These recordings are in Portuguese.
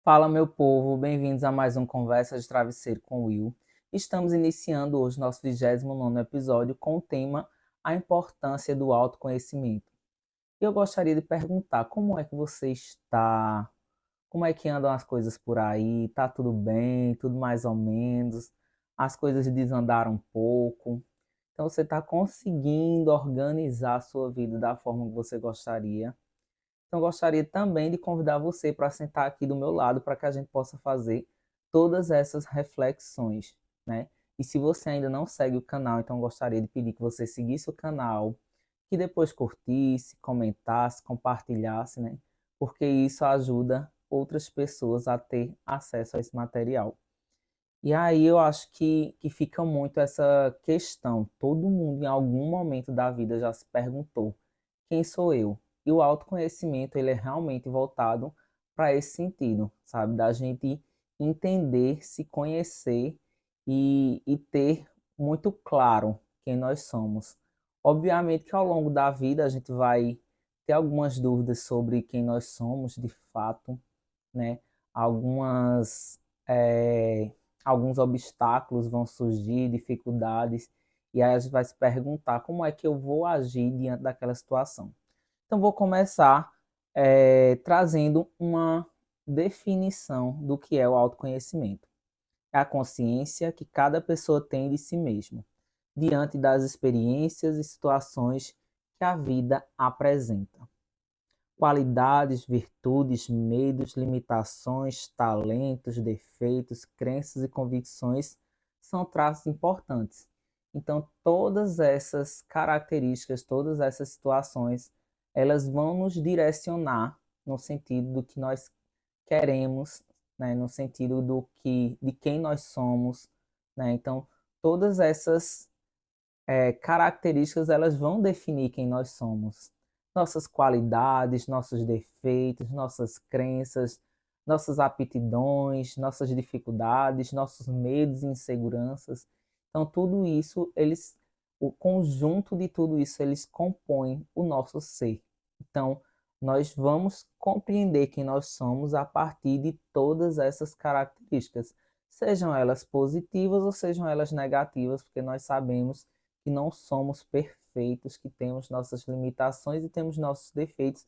Fala, meu povo, bem-vindos a mais um Conversa de Travesseiro com Will. Estamos iniciando hoje nosso 29º episódio com o tema A Importância do Autoconhecimento. Eu gostaria de perguntar como é que você está, como é que andam as coisas por aí, tá tudo bem, tudo mais ou menos, as coisas desandaram um pouco, então você está conseguindo organizar a sua vida da forma que você gostaria. Então, gostaria também de convidar você para sentar aqui do meu lado para que a gente possa fazer todas essas reflexões, né? E se você ainda não segue o canal, então gostaria de pedir que você seguisse o canal, que depois curtisse, comentasse, compartilhasse, né? Porque isso ajuda outras pessoas a ter acesso a esse material. E aí eu acho que fica muito essa questão. Todo mundo em algum momento da vida já se perguntou: quem sou eu? E o autoconhecimento, ele é realmente voltado para esse sentido, sabe? Da gente entender, se conhecer e ter muito claro quem nós somos. Obviamente que ao longo da vida a gente vai ter algumas dúvidas sobre quem nós somos de fato, né? Algumas, eh, alguns obstáculos vão surgir, dificuldades, e aí a gente vai se perguntar como é que eu vou agir diante daquela situação. Então, vou começar trazendo uma definição do que é o autoconhecimento. É a consciência que cada pessoa tem de si mesma, diante das experiências e situações que a vida apresenta. Qualidades, virtudes, medos, limitações, talentos, defeitos, crenças e convicções são traços importantes. Então, todas essas características, todas essas situações, elas vão nos direcionar no sentido do que nós queremos, né? No sentido de quem nós somos, né? Então, todas essas características elas vão definir quem nós somos. Nossas qualidades, nossos defeitos, nossas crenças, nossas aptidões, nossas dificuldades, nossos medos e inseguranças. Então, tudo isso, o conjunto de tudo isso, eles compõem o nosso ser. Então, nós vamos compreender quem nós somos a partir de todas essas características, sejam elas positivas ou sejam elas negativas, porque nós sabemos que não somos perfeitos, que temos nossas limitações e temos nossos defeitos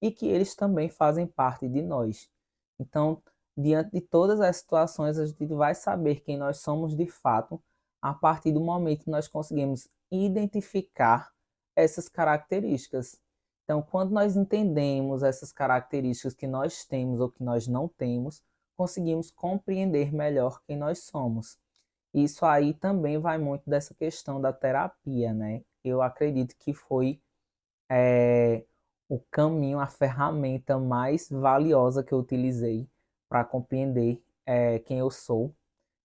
e que eles também fazem parte de nós. Então, diante de todas as situações, a gente vai saber quem nós somos de fato a partir do momento que nós conseguimos identificar essas características. Então, quando nós entendemos essas características que nós temos ou que nós não temos, conseguimos compreender melhor quem nós somos. Isso aí também vai muito dessa questão da terapia, né? Eu acredito que foi é, o caminho, a ferramenta mais valiosa que eu utilizei para compreender quem eu sou.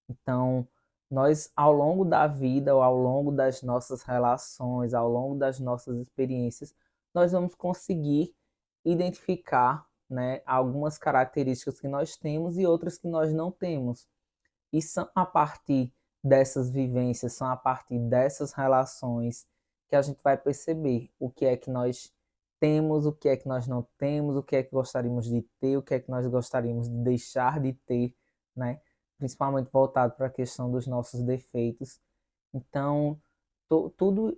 Então, nós, ao longo da vida, ou ao longo das nossas relações, ao longo das nossas experiências, nós vamos conseguir identificar, né, algumas características que nós temos e outras que nós não temos. E são a partir dessas vivências, são a partir dessas relações que a gente vai perceber o que é que nós temos, o que é que nós não temos, o que é que gostaríamos de ter, o que é que nós gostaríamos de deixar de ter, né? Principalmente voltado para a questão dos nossos defeitos. Então,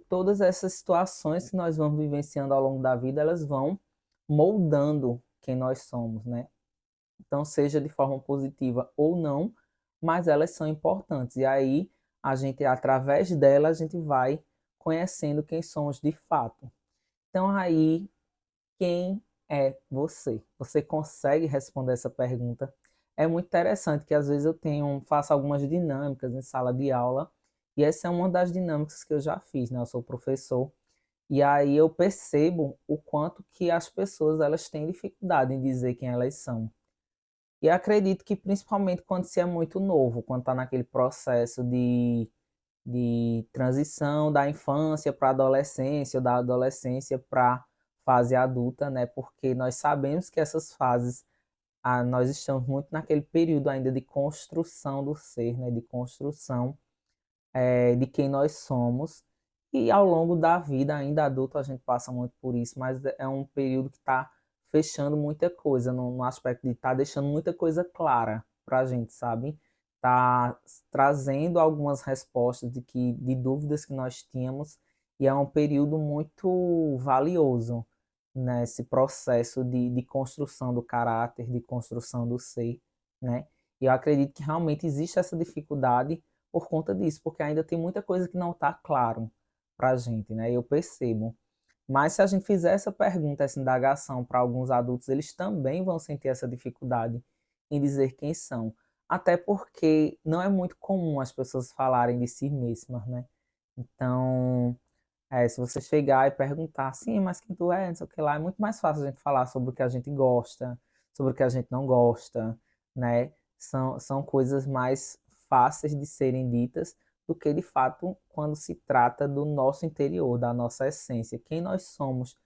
todas essas situações que nós vamos vivenciando ao longo da vida, elas vão moldando quem nós somos, né? Então, seja de forma positiva ou não, mas elas são importantes. E aí, a gente, através dela, a gente vai conhecendo quem somos de fato. Então, aí, quem é você? Você consegue responder essa pergunta? É muito interessante que às vezes faço algumas dinâmicas em sala de aula, e essa é uma das dinâmicas que eu já fiz, né? Eu sou professor, e aí eu percebo o quanto que as pessoas elas têm dificuldade em dizer quem elas são. E acredito que principalmente quando se é muito novo, quando está naquele processo de transição da infância para a adolescência, ou da adolescência para a fase adulta, né? Porque nós sabemos que essas fases, nós estamos muito naquele período ainda de construção do ser, né? De construção de quem nós somos. E ao longo da vida, ainda adulto, a gente passa muito por isso, mas é um período que está fechando muita coisa, no aspecto de estar deixando muita coisa clara para a gente, sabe? Tá trazendo algumas respostas de dúvidas que nós tínhamos, e é um período muito valioso nesse processo de construção do caráter, de construção do ser, né? E eu acredito que realmente existe essa dificuldade por conta disso, porque ainda tem muita coisa que não está claro para a gente, né? Eu percebo. Mas se a gente fizer essa pergunta, essa indagação para alguns adultos, eles também vão sentir essa dificuldade em dizer quem são. Até porque não é muito comum as pessoas falarem de si mesmas, né? Então, se você chegar e perguntar, sim, mas quem tu é, não sei o que lá, é muito mais fácil a gente falar sobre o que a gente gosta, sobre o que a gente não gosta, né? São coisas mais fáceis de serem ditas do que, de fato, quando se trata do nosso interior, da nossa essência, quem nós somos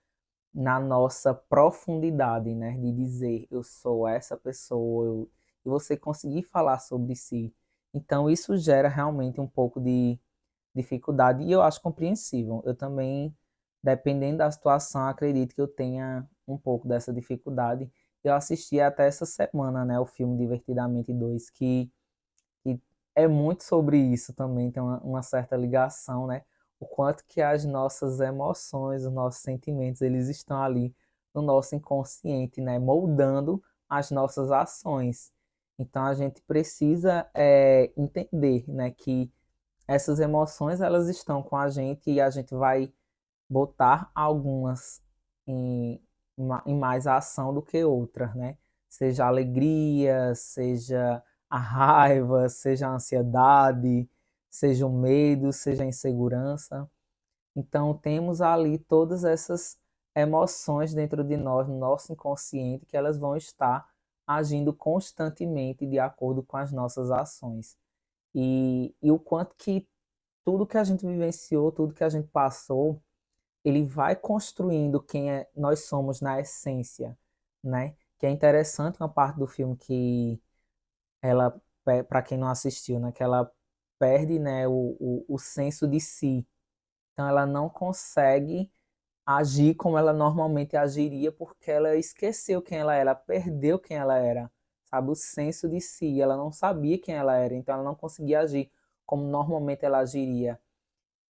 na nossa profundidade, né? De dizer, eu sou essa pessoa, e você conseguir falar sobre si. Então, isso gera realmente um pouco de dificuldade, e eu acho compreensível. Eu também, dependendo da situação, acredito que eu tenha um pouco dessa dificuldade. Eu assisti até essa semana, né, o filme Divertidamente 2, que é muito sobre isso também, tem uma certa ligação, né? O quanto que as nossas emoções, os nossos sentimentos, eles estão ali no nosso inconsciente, né? Moldando as nossas ações. Então a gente precisa entender, né, que essas emoções elas estão com a gente e a gente vai botar algumas em, em mais ação do que outras, né? Seja a alegria, seja a raiva, seja a ansiedade, seja o medo, seja a insegurança. Então temos ali todas essas emoções dentro de nós, no nosso inconsciente, que elas vão estar agindo constantemente de acordo com as nossas ações. E o quanto que tudo que a gente vivenciou, tudo que a gente passou, ele vai construindo quem nós somos na essência, né? Que é interessante uma parte do filme que ela, para quem não assistiu, né? Que ela perde, né, o senso de si. Então ela não consegue agir como ela normalmente agiria porque ela esqueceu quem ela era, ela perdeu quem ela era, sabe? O senso de si. Ela não sabia quem ela era, então ela não conseguia agir como normalmente ela agiria.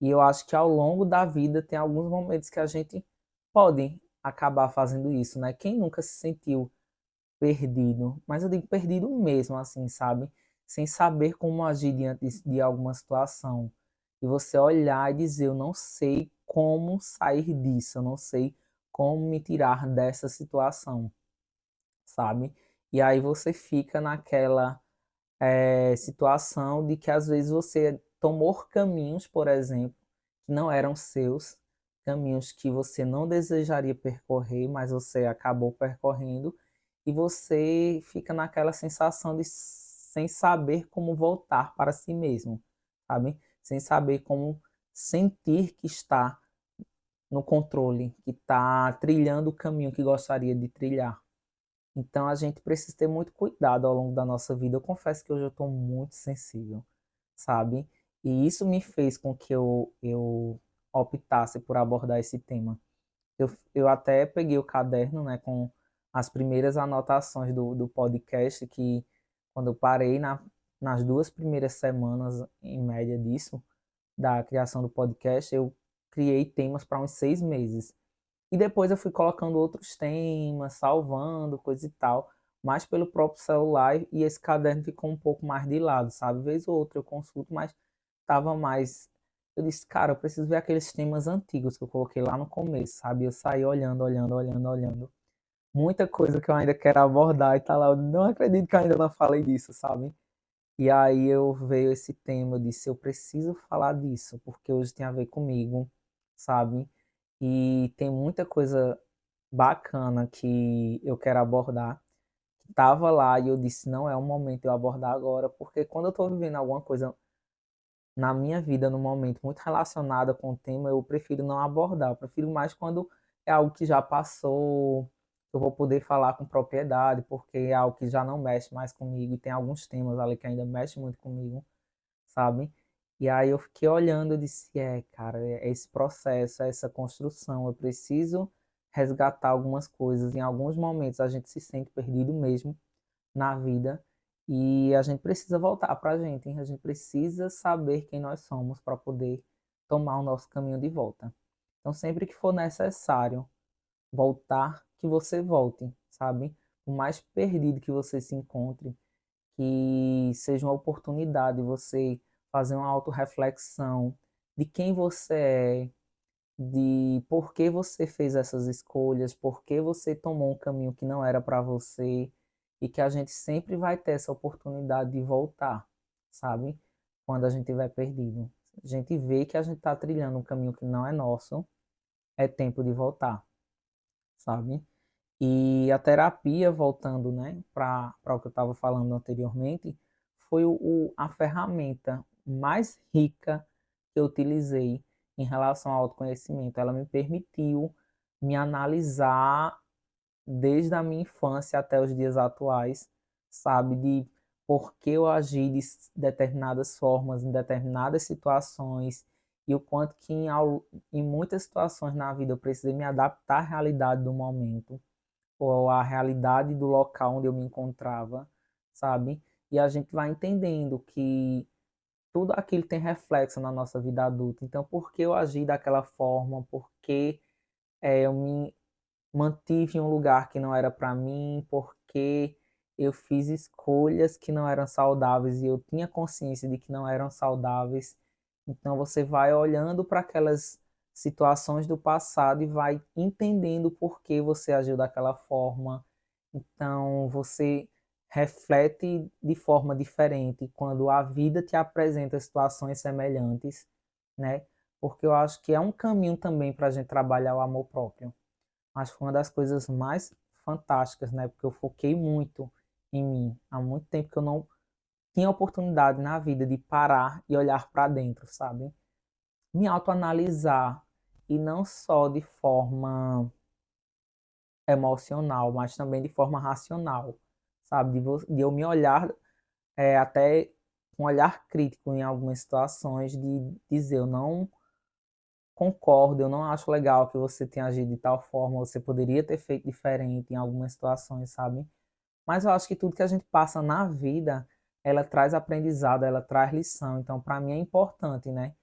E eu acho que ao longo da vida tem alguns momentos que a gente pode acabar fazendo isso, né? Quem nunca se sentiu perdido? Mas eu digo perdido mesmo, assim, sabe? Sem saber como agir diante de alguma situação. E você olhar e dizer, eu não sei como sair disso, eu não sei como me tirar dessa situação, sabe? E aí você fica naquela situação de que às vezes você tomou caminhos, por exemplo, que não eram seus, caminhos que você não desejaria percorrer, mas você acabou percorrendo, e você fica naquela sensação de sem saber como voltar para si mesmo, sabe? Sem saber como sentir que está no controle, que está trilhando o caminho que gostaria de trilhar. Então a gente precisa ter muito cuidado ao longo da nossa vida. Eu confesso que hoje eu estou muito sensível, sabe? E isso me fez com que eu optasse por abordar esse tema. Eu até peguei o caderno, né, com as primeiras anotações do podcast, que quando eu parei nas 2 primeiras semanas, em média disso, da criação do podcast, eu criei temas para uns 6 meses. E depois eu fui colocando outros temas, salvando, coisa e tal, mais pelo próprio celular, e esse caderno ficou um pouco mais de lado, sabe? Vez ou outra eu consulto, mas tava mais. Eu disse, cara, eu preciso ver aqueles temas antigos que eu coloquei lá no começo, sabe? Eu saí olhando, olhando, olhando, olhando. Muita coisa que eu ainda quero abordar e tá lá. Eu não acredito que eu ainda não falei disso, sabe? E aí eu veio esse tema, eu disse, eu preciso falar disso, porque hoje tem a ver comigo, sabe? E tem muita coisa bacana que eu quero abordar. Tava lá e eu disse, não é o momento de eu abordar agora, porque quando eu tô vivendo alguma coisa na minha vida no momento muito relacionada com o tema, eu prefiro não abordar. Eu prefiro mais quando é algo que já passou, eu vou poder falar com propriedade, porque é algo que já não mexe mais comigo e tem alguns temas ali que ainda mexem muito comigo, sabe? E aí eu fiquei olhando e disse, cara, é esse processo, é essa construção, eu preciso resgatar algumas coisas. Em alguns momentos a gente se sente perdido mesmo na vida e a gente precisa voltar para a gente, hein? A gente precisa saber quem nós somos para poder tomar o nosso caminho de volta. Então, sempre que for necessário voltar, que você volte, sabe? Por mais perdido que você se encontre, que seja uma oportunidade de você fazer uma autorreflexão de quem você é, de por que você fez essas escolhas, por que você tomou um caminho que não era para você, e que a gente sempre vai ter essa oportunidade de voltar, sabe? Quando a gente estiver perdido. A gente vê que a gente está trilhando um caminho que não é nosso, é tempo de voltar, sabe? E a terapia, voltando, né, para o que eu estava falando anteriormente, foi a ferramenta mais rica que eu utilizei em relação ao autoconhecimento. Ela me permitiu me analisar desde a minha infância até os dias atuais, sabe, de por que eu agi de determinadas formas, em determinadas situações, e o quanto que em muitas situações na vida eu precisei me adaptar à realidade do momento ou a realidade do local onde eu me encontrava, sabe? E a gente vai entendendo que tudo aquilo tem reflexo na nossa vida adulta. Então, por que eu agi daquela forma? Por que eu me mantive em um lugar que não era para mim? Por que eu fiz escolhas que não eram saudáveis e eu tinha consciência de que não eram saudáveis? Então, você vai olhando para aquelas situações do passado e vai entendendo por que você agiu daquela forma. Então, você reflete de forma diferente quando a vida te apresenta situações semelhantes, né? Porque eu acho que é um caminho também para a gente trabalhar o amor próprio. Acho que foi uma das coisas mais fantásticas, né? Porque eu foquei muito em mim. Há muito tempo que eu não tinha oportunidade na vida de parar e olhar para dentro, sabe? Me autoanalisar e não só de forma emocional, mas também de forma racional, sabe? De eu me olhar até com um olhar crítico em algumas situações, de dizer eu não concordo, eu não acho legal que você tenha agido de tal forma, você poderia ter feito diferente em algumas situações, sabe? Mas eu acho que tudo que a gente passa na vida, ela traz aprendizado, ela traz lição. Então, para mim é importante, né,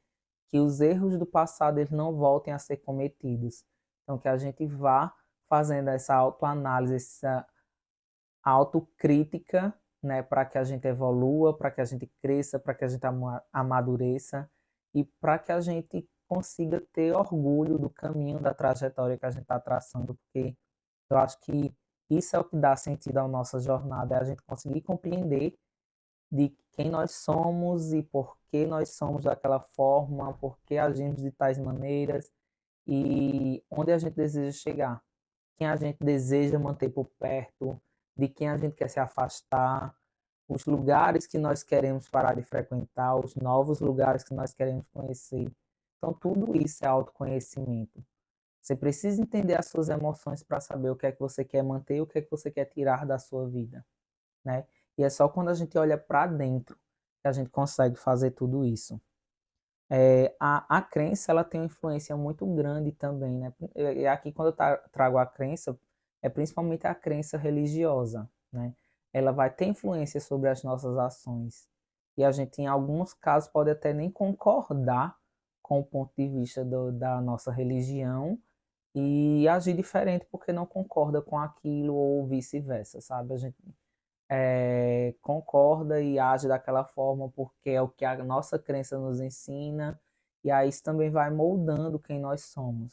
que os erros do passado eles não voltem a ser cometidos. Então, que a gente vá fazendo essa autoanálise, essa autocrítica, né, para que a gente evolua, para que a gente cresça, para que a gente amadureça e para que a gente consiga ter orgulho do caminho, da trajetória que a gente está traçando, porque eu acho que isso é o que dá sentido à nossa jornada, é a gente conseguir compreender de quem nós somos e por que nós somos daquela forma, por que agimos de tais maneiras e onde a gente deseja chegar, quem a gente deseja manter por perto, de quem a gente quer se afastar, os lugares que nós queremos parar de frequentar, os novos lugares que nós queremos conhecer. Então, tudo isso é autoconhecimento. Você precisa entender as suas emoções para saber o que é que você quer manter e o que é que você quer tirar da sua vida, né? E é só quando a gente olha para dentro que a gente consegue fazer tudo isso. A crença ela tem uma influência muito grande também, né? E aqui quando eu trago a crença, é principalmente a crença religiosa, né? Ela vai ter influência sobre as nossas ações. E a gente, em alguns casos, pode até nem concordar com o ponto de vista da nossa religião e agir diferente porque não concorda com aquilo ou vice-versa, sabe? A gente concorda e age daquela forma porque é o que a nossa crença nos ensina, e aí isso também vai moldando quem nós somos,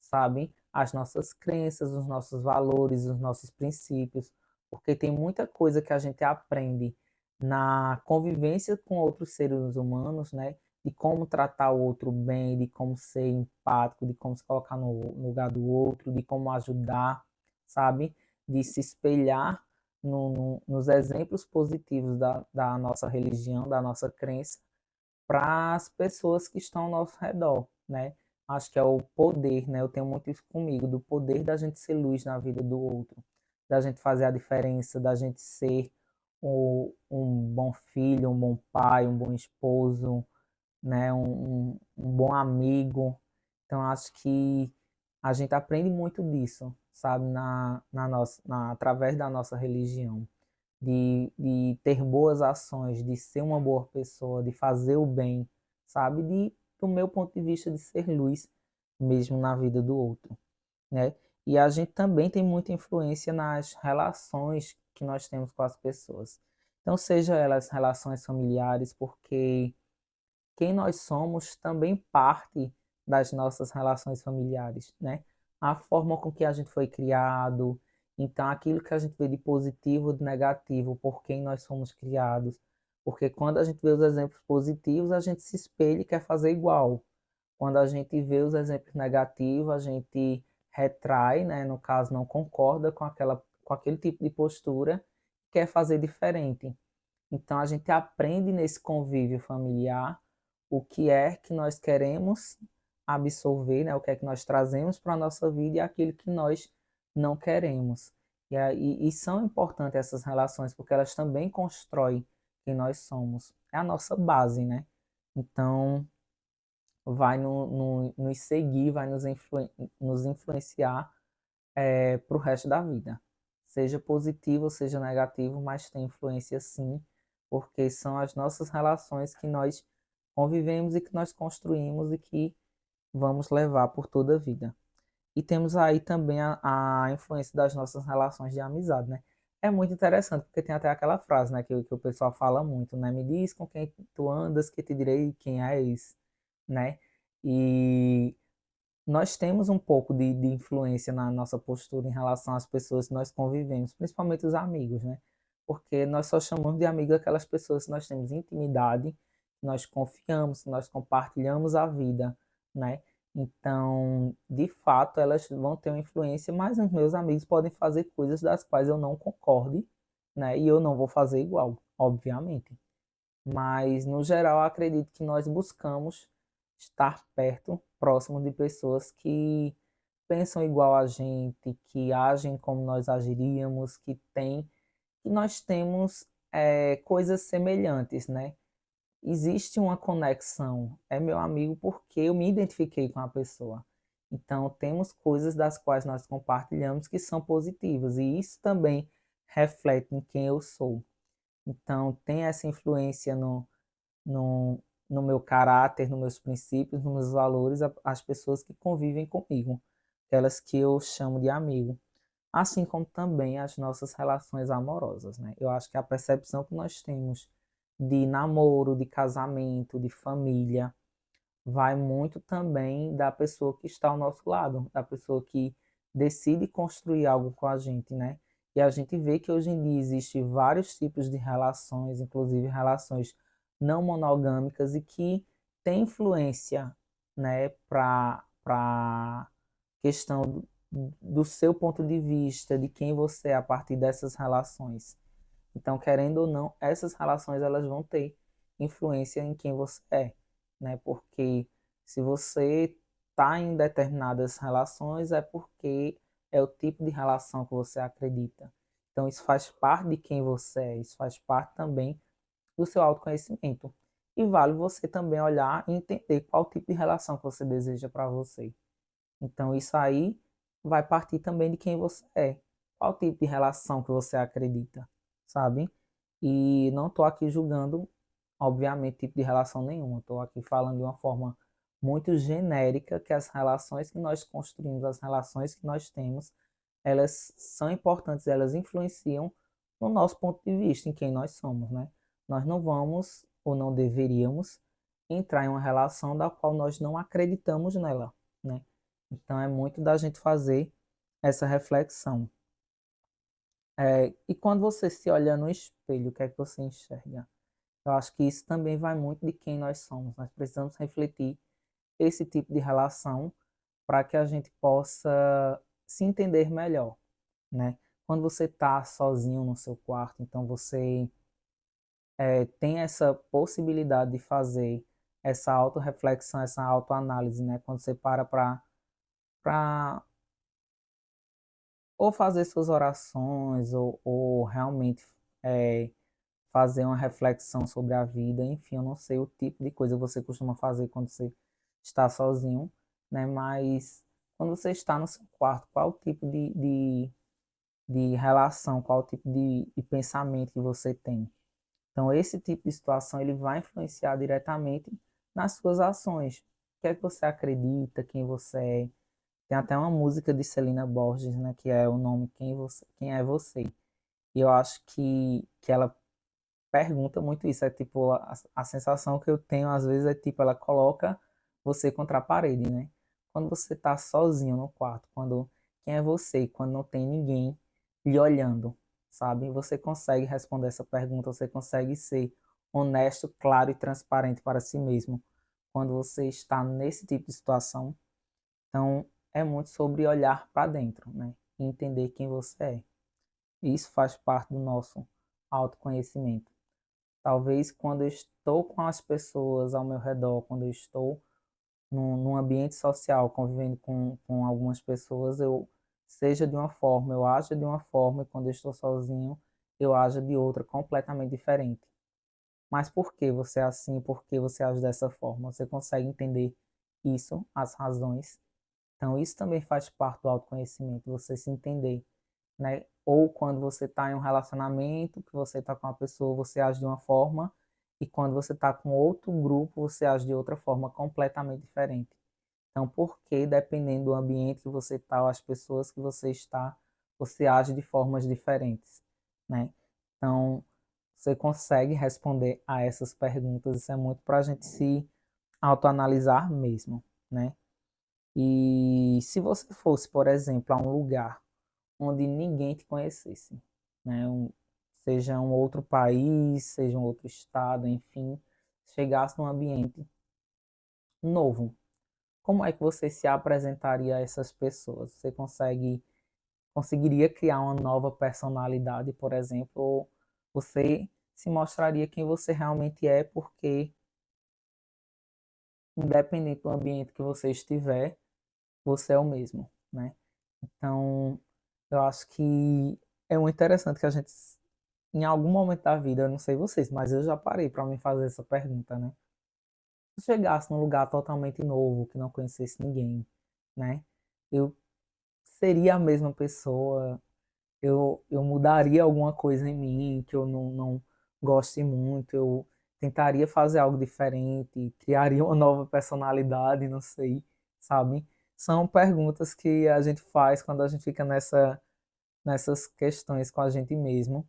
sabe? As nossas crenças, os nossos valores, os nossos princípios, porque tem muita coisa que a gente aprende na convivência com outros seres humanos, né? De como tratar o outro bem, de como ser empático, de como se colocar no lugar do outro, de como ajudar, sabe? De se espelhar nos exemplos positivos da nossa religião, da nossa crença, para as pessoas que estão ao nosso redor, né? Acho que é o poder, né? Eu tenho muito isso comigo, do poder da gente ser luz na vida do outro, da gente fazer a diferença, da gente ser um bom filho, um bom pai, um bom esposo, né? Um bom amigo. Então, acho que A gente aprende muito disso, sabe, através da nossa religião, de ter boas ações, de ser uma boa pessoa, de fazer o bem, sabe, do meu ponto de vista, de ser luz mesmo na vida do outro, né? E a gente também tem muita influência nas relações que nós temos com as pessoas. Então, seja elas relações familiares, porque quem nós somos também parte das nossas relações familiares, né? A forma com que a gente foi criado, então aquilo que a gente vê de positivo, de negativo, por quem nós somos criados. Porque quando a gente vê os exemplos positivos, a gente se espelha e quer fazer igual. Quando a gente vê os exemplos negativos, a gente retrai, né? No caso, não concorda com aquele tipo de postura, quer fazer diferente. Então a gente aprende nesse convívio familiar o que é que nós queremos absorver, né? O que é que nós trazemos para a nossa vida e aquilo que nós não queremos. E são importantes essas relações, porque elas também constroem quem nós somos. É a nossa base, né? Então, vai nos seguir, vai nos influenciar para o resto da vida. Seja positivo, seja negativo, mas tem influência sim, porque são as nossas relações que nós convivemos e que nós construímos e que vamos levar por toda a vida. E temos aí também a influência das nossas relações de amizade, né? É muito interessante, porque tem até aquela frase, né, que o pessoal fala muito, né? Me diz com quem tu andas, que te direi quem és, né? E nós temos um pouco de influência na nossa postura em relação às pessoas que nós convivemos, principalmente os amigos, né? Porque nós só chamamos de amigo aquelas pessoas que nós temos intimidade, que nós confiamos, que nós compartilhamos a vida, né? Então, de fato, elas vão ter uma influência, mas os meus amigos podem fazer coisas das quais eu não concorde, né? E eu não vou fazer igual, obviamente. Mas, no geral, eu acredito que nós buscamos estar perto, próximo de pessoas que pensam igual a gente, que agem como nós agiríamos, que nós temos coisas semelhantes, né? Existe uma conexão. É meu amigo porque eu me identifiquei com a pessoa. Então, temos coisas das quais nós compartilhamos que são positivas, e isso também reflete em quem eu sou. Então, tem essa influência no, no meu caráter, nos meus princípios, nos meus valores, as pessoas que convivem comigo, aquelas que eu chamo de amigo. Assim como também as nossas relações amorosas, né? Eu acho que a percepção que nós temos de namoro, de casamento, de família, vai muito também da pessoa que está ao nosso lado, da pessoa que decide construir algo com a gente, né? E a gente vê que hoje em dia existem vários tipos de relações, inclusive relações não monogâmicas e que têm influência, né, para questão do seu ponto de vista, de quem você é a partir dessas relações. Então, querendo ou não, essas relações elas vão ter influência em quem você é, né? Porque se você está em determinadas relações é porque é o tipo de relação que você acredita. Então, isso faz parte de quem você é, isso faz parte também do seu autoconhecimento. E vale você também olhar e entender qual tipo de relação que você deseja para você. Então, isso aí vai partir também de quem você é. Qual tipo de relação que você acredita, sabe? E não estou aqui julgando, obviamente, tipo de relação nenhuma. Estou aqui falando de uma forma muito genérica que as relações que nós construímos, as relações que nós temos, elas são importantes, elas influenciam no nosso ponto de vista, em quem nós somos, né? Nós não vamos ou não deveríamos entrar em uma relação da qual nós não acreditamos nela, né? Então é muito da gente fazer essa reflexão. E quando você se olha no espelho, o que é que você enxerga? Eu acho que isso também vai muito de quem nós somos. Nós precisamos refletir esse tipo de relação para que a gente possa se entender melhor, né? Quando você está sozinho no seu quarto, então você tem essa possibilidade de fazer essa autorreflexão, essa autoanálise, né? Quando você para ou fazer suas orações, ou realmente é, fazer uma reflexão sobre a vida, enfim, eu não sei o tipo de coisa que você costuma fazer quando você está sozinho, né? Mas Quando você está no seu quarto, qual o tipo de relação, qual o tipo de pensamento que você tem? Então, esse tipo de situação ele vai influenciar diretamente nas suas ações. O que é que você acredita, quem você é? Tem até uma música de Celina Borges, né, que é o nome Quem é Você? E eu acho que ela pergunta muito isso. É tipo, a sensação que eu tenho às vezes é tipo, ela coloca você contra a parede, né? Quando você tá sozinho no quarto, quando quem é você, quando não tem ninguém lhe olhando, sabe? Você consegue responder essa pergunta, você consegue ser honesto, claro e transparente para si mesmo quando você está nesse tipo de situação. Então, é muito sobre olhar para dentro, né? E entender quem você é. Isso faz parte do nosso autoconhecimento. Talvez quando eu estou com as pessoas ao meu redor, quando eu estou num ambiente social, convivendo com algumas pessoas, eu seja de uma forma, eu aja de uma forma, e quando eu estou sozinho, eu aja de outra, completamente diferente. Mas por que você é assim? Por que você age dessa forma? Você consegue entender isso, as razões? Então, isso também faz parte do autoconhecimento, você se entender, né? Ou quando você está em um relacionamento, que você está com uma pessoa, você age de uma forma, e quando você está com outro grupo, você age de outra forma completamente diferente. Então, porque dependendo do ambiente que você está, ou as pessoas que você está, você age de formas diferentes, né? Então, você consegue responder a essas perguntas, isso é muito para a gente se autoanalisar mesmo, né? E se você fosse, por exemplo, a um lugar onde ninguém te conhecesse, né? Seja um outro país, seja um outro estado, enfim, chegasse num ambiente novo, como é que você se apresentaria a essas pessoas? Você conseguiria criar uma nova personalidade, por exemplo, ou você se mostraria quem você realmente é, porque independente do ambiente que você estiver, você é o mesmo, né? Então, eu acho que é muito interessante que a gente, em algum momento da vida, eu não sei vocês, mas eu já parei para me fazer essa pergunta, né? Se eu chegasse num lugar totalmente novo, que não conhecesse ninguém, né? Eu seria a mesma pessoa, eu mudaria alguma coisa em mim que eu não goste muito, eu tentaria fazer algo diferente, criaria uma nova personalidade, não sei, sabe? São perguntas que a gente faz quando a gente fica nessas questões com a gente mesmo,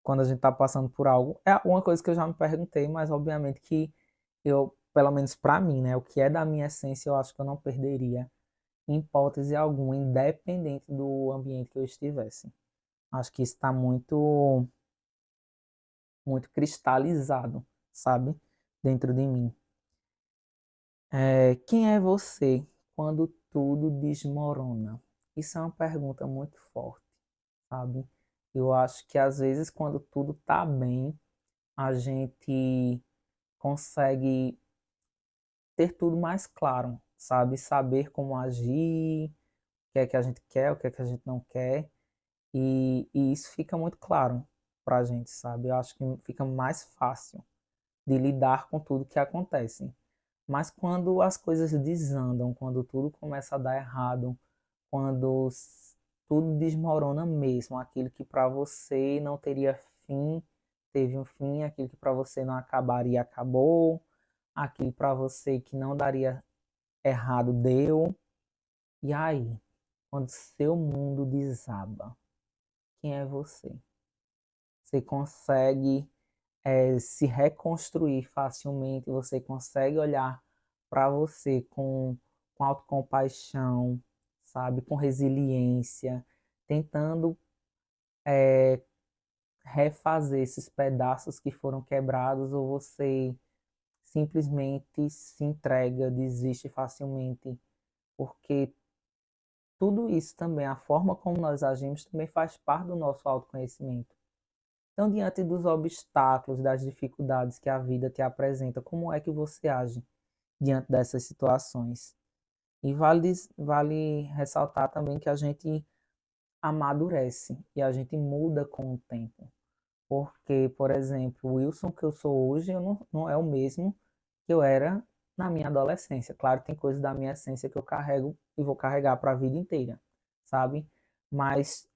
quando a gente está passando por algo. É uma coisa que eu já me perguntei, mas obviamente que eu, pelo menos para mim, né, o que é da minha essência, eu acho que eu não perderia em hipótese alguma, independente do ambiente que eu estivesse. Acho que isso está muito cristalizado, sabe, dentro de mim. Quem é você quando tudo desmorona? Isso é uma pergunta muito forte, sabe? Eu acho que às vezes quando tudo tá bem, a gente consegue ter tudo mais claro, sabe? Saber como agir, o que é que a gente quer, o que é que a gente não quer, e isso fica muito claro pra gente, sabe? Eu acho que fica mais fácil de lidar com tudo que acontece. Mas quando as coisas desandam, quando tudo começa a dar errado, quando tudo desmorona mesmo, aquilo que para você não teria fim, teve um fim, aquilo que para você não acabaria, acabou, aquilo para você que não daria errado, deu. E aí, quando seu mundo desaba, quem é você? Você consegue se reconstruir facilmente, você consegue olhar para você com autocompaixão, sabe, com resiliência, tentando refazer esses pedaços que foram quebrados, ou você simplesmente se entrega, desiste facilmente, porque tudo isso também, a forma como nós agimos, também faz parte do nosso autoconhecimento. Então, diante dos obstáculos, das dificuldades que a vida te apresenta, como é que você age diante dessas situações? E vale ressaltar também que a gente amadurece e a gente muda com o tempo. Porque, por exemplo, o Wilson que eu sou hoje eu não é o mesmo que eu era na minha adolescência. Claro, tem coisas da minha essência que eu carrego e vou carregar para a vida inteira, sabe? Mas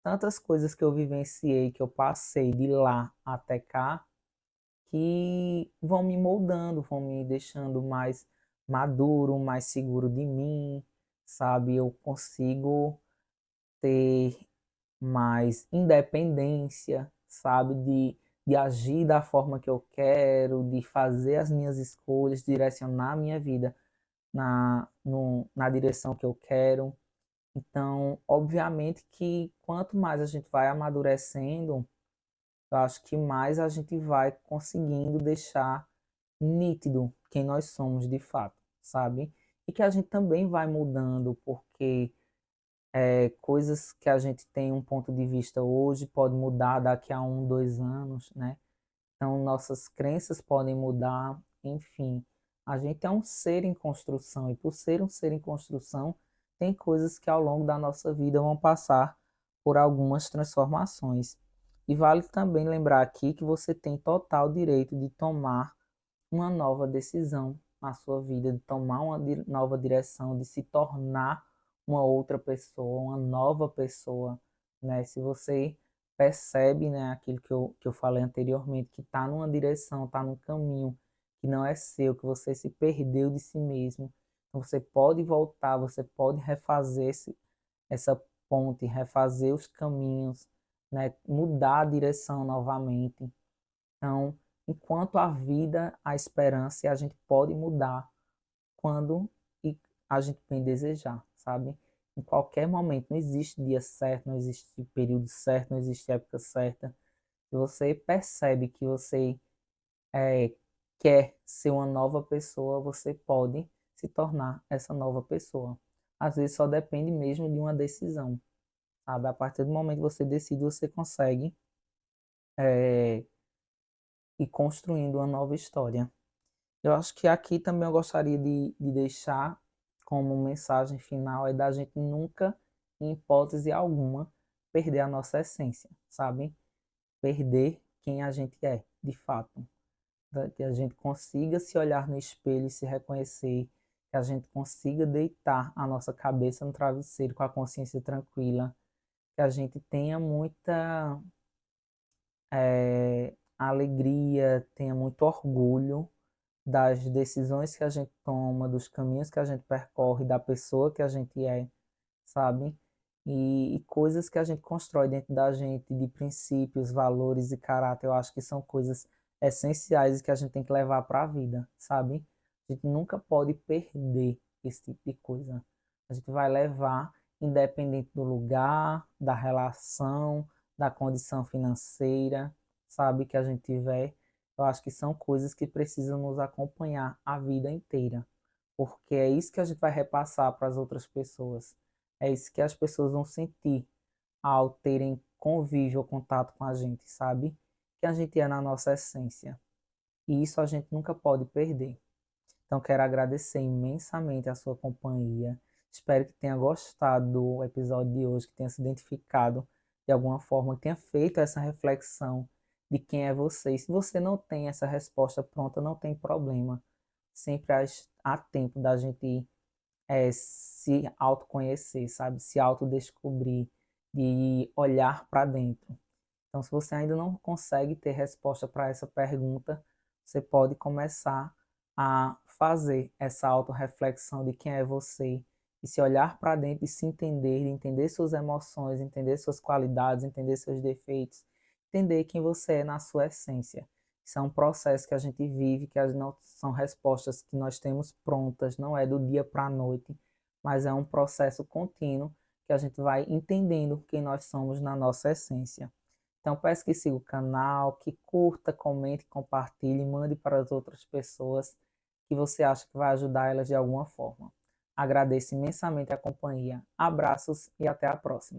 tantas coisas que eu vivenciei, que eu passei de lá até cá, que vão me moldando, vão me deixando mais maduro, mais seguro de mim, sabe? Eu consigo ter mais independência, sabe? De agir da forma que eu quero, de fazer as minhas escolhas, direcionar a minha vida na direção que eu quero. Então, obviamente que quanto mais a gente vai amadurecendo, eu acho que mais a gente vai conseguindo deixar nítido quem nós somos de fato, sabe? E que a gente também vai mudando, porque coisas que a gente tem um ponto de vista hoje pode mudar daqui a 1, 2 anos, né? Então, nossas crenças podem mudar, enfim. A gente é um ser em construção, e por ser um ser em construção, tem coisas que ao longo da nossa vida vão passar por algumas transformações. E vale também lembrar aqui que você tem total direito de tomar uma nova decisão na sua vida, de tomar uma nova direção, de se tornar uma outra pessoa, uma nova pessoa, né? Se você percebe, né, aquilo que eu falei anteriormente, que está numa direção, está num caminho que não é seu, que você se perdeu de si mesmo, então você pode voltar, você pode refazer essa ponte, refazer os caminhos, né, mudar a direção novamente. Então, enquanto a vida, a esperança, e a gente pode mudar quando a gente bem desejar, sabe? Em qualquer momento, não existe dia certo, não existe período certo, não existe época certa. Se você percebe que você é, quer ser uma nova pessoa, você pode se tornar essa nova pessoa. Às vezes só depende mesmo de uma decisão, sabe? A partir do momento que você decide, você consegue é, ir construindo uma nova história. Eu acho que aqui também eu gostaria de deixar como mensagem final é da gente nunca, em hipótese alguma, perder a nossa essência, sabe? Perder quem a gente é, de fato. Que a gente consiga se olhar no espelho e se reconhecer, que a gente consiga deitar a nossa cabeça no travesseiro com a consciência tranquila, que a gente tenha muita alegria, tenha muito orgulho das decisões que a gente toma, dos caminhos que a gente percorre, da pessoa que a gente é, sabe? E coisas que a gente constrói dentro da gente, de princípios, valores e caráter, eu acho que são coisas essenciais que a gente tem que levar para a vida, sabe? A gente nunca pode perder esse tipo de coisa. A gente vai levar, independente do lugar, da relação, da condição financeira, sabe, que a gente tiver. Eu acho que são coisas que precisam nos acompanhar a vida inteira, porque é isso que a gente vai repassar para as outras pessoas. É isso que as pessoas vão sentir ao terem convívio ou contato com a gente, sabe? Que a gente é na nossa essência. E isso a gente nunca pode perder. Então, quero agradecer imensamente a sua companhia. Espero que tenha gostado do episódio de hoje, que tenha se identificado de alguma forma, que tenha feito essa reflexão de quem é você. E se você não tem essa resposta pronta, não tem problema. Sempre há tempo da gente se autoconhecer, sabe? Se autodescobrir, de olhar para dentro. Então, se você ainda não consegue ter resposta para essa pergunta, você pode começar a fazer essa autorreflexão de quem é você e se olhar para dentro e se entender, entender suas emoções, entender suas qualidades, entender seus defeitos, entender quem você é na sua essência. Isso é um processo que a gente vive, que não são respostas que nós temos prontas, não é do dia para a noite, mas é um processo contínuo que a gente vai entendendo quem nós somos na nossa essência. Então, peço que siga o canal, que curta, comente, compartilhe, mande para as outras pessoas que você acha que vai ajudar elas de alguma forma. Agradeço imensamente a companhia. Abraços e até a próxima.